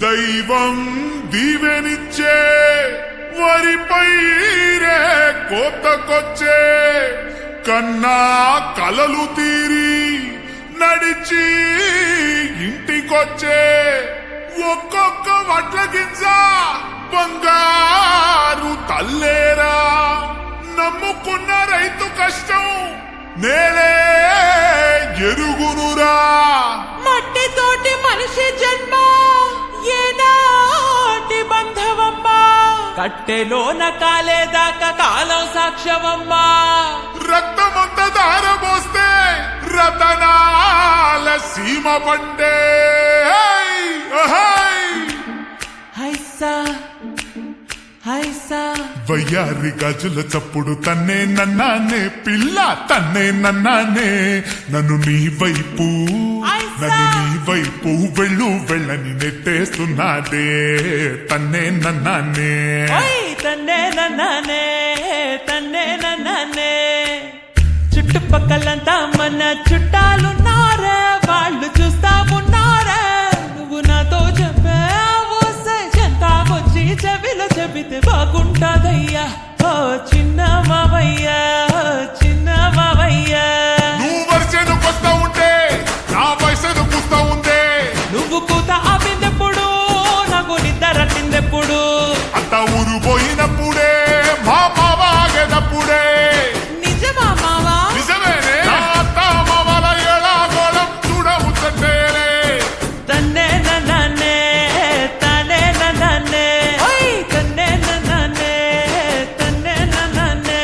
దైవం దీవెనిచ్చే వరిపై రే కోతకొచ్చే కన్నా కలలు తీరి నడిచి ఇంటికొచ్చే ఒక్కొక్క వడ్ల గింజ బంగారు తల్లేరా నమ్ముకున్న రైతు కష్టం నేలే ఎరుగునురా మట్టితోటి మనిషి జన్మ ఏనాటి బంధవమ్మా కట్టెలోన కాలేదాకా కాలం సాక్ష్యమమ్మా రక్తమంత దారబోస్తే రతనాల సీమ పండే హైసా హైసా వయ్యారి గాజుల చప్పుడు తన్నే నన్నానే పిల్ల తన్నే నన్నానే నన్ను నీ వైపు వెళ్ళు వెళ్ళని నెట్టేస్తున్నాడే తన్నే నన్నానే తన్నే నన్నానే తన్నే నన్నానే చుట్టుపక్కలంతా మన చుట్టాలున్నారా వాళ్ళు చూస్తా ఉన్నారా నువ్వు నాతో చెప్పావు వచ్చి చెవిలో చెబితే బాగుంటాదయ్యా ఓ చిన్న మావయ్యా చిన్న మావయ్యా నువ్వు వరిసేను కొస్తా ఉంటే నా వయసేను కూస్తా ఉందే నువ్వు కూత ఆపిందెప్పుడు నాకు నిద్ర తిందెప్పుడు అంతా ఊరు పోయినప్పుడే మా మావాగేటప్పుడే నిజమా మావా నిజమేనే నా అత్త మావాల ఏడాగోళం చూడవుతుంటేనే తన్నే నన్నే తనే నన్నే తన్నే నన్నే తన్నే నన్నే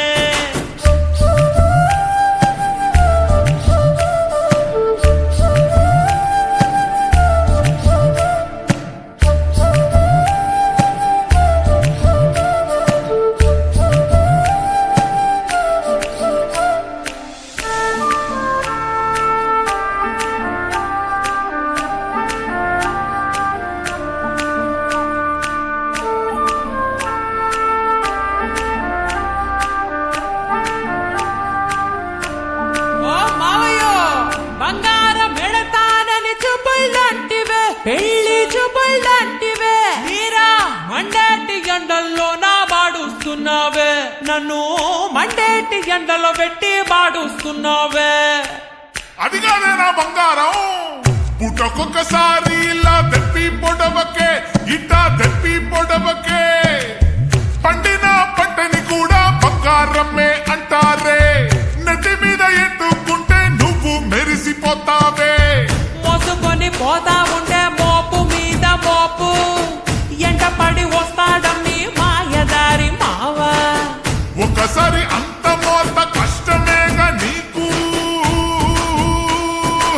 ఓ మావయ్యో బంగారం ఎడతానని చూపుల్లాంటివే పెళ్లి చూపుల్లాంటివే మీరా మండేటి ఎండల్లో నా బాడుస్తున్నావే నన్ను మండేటి ఎండలో పెట్టి బాడుస్తున్నావే అదిగానే నా బంగారం పుట్టకొక్కసారి ఇలా దెప్పి పొడవకే ఇట్టా దెప్పి పొడవకే పండిన పంటని కూడా బంగారమే అంటారే నది మీద ఎత్తుకుంటే నువ్వు మెరిసిపోతావే మోసుకొని పోతా ఉంటే మోపు మీద మోపు ఎంట పడి వస్తాడమ్మి మాయదారి మావా ఒకసారి అంత మోత కష్టమేగా నీకు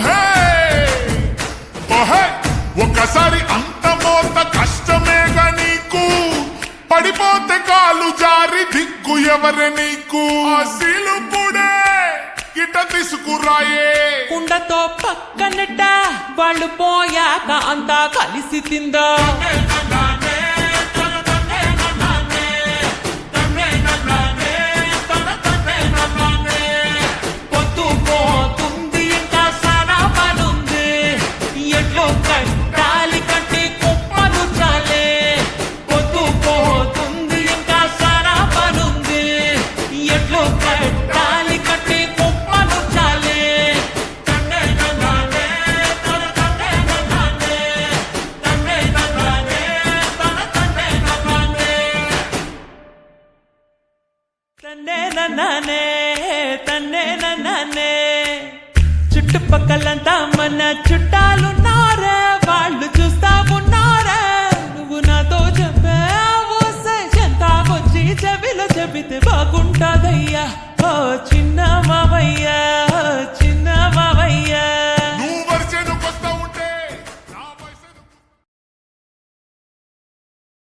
హే! ఓహే! ఒకసారి అంత మోత కష్టమేగా నీకు పడిపోతే కాలు జారి దిక్కు ఎవరే నీకు ఆశీలు కూడా ఇట తీసుకురాయే కుండతో పక్కనట వాళ్ళు పోయాక అంతా కలిసి తిందా పొద్దు పోతుంది ఇంకా సారా పనుంది ఎట్లో కట్టాలి కట్టి కుప్పలు చాలే పొద్దు పోతుంది ఇంకా సారా పనుంది ఎట్లో కట్టాలి కట్టి కుప్పలు చాలే తన్నే నన్నే చుట్టుపక్కలంతా మన చుట్టాలున్నారా వాళ్ళు చూస్తా ఉన్నారు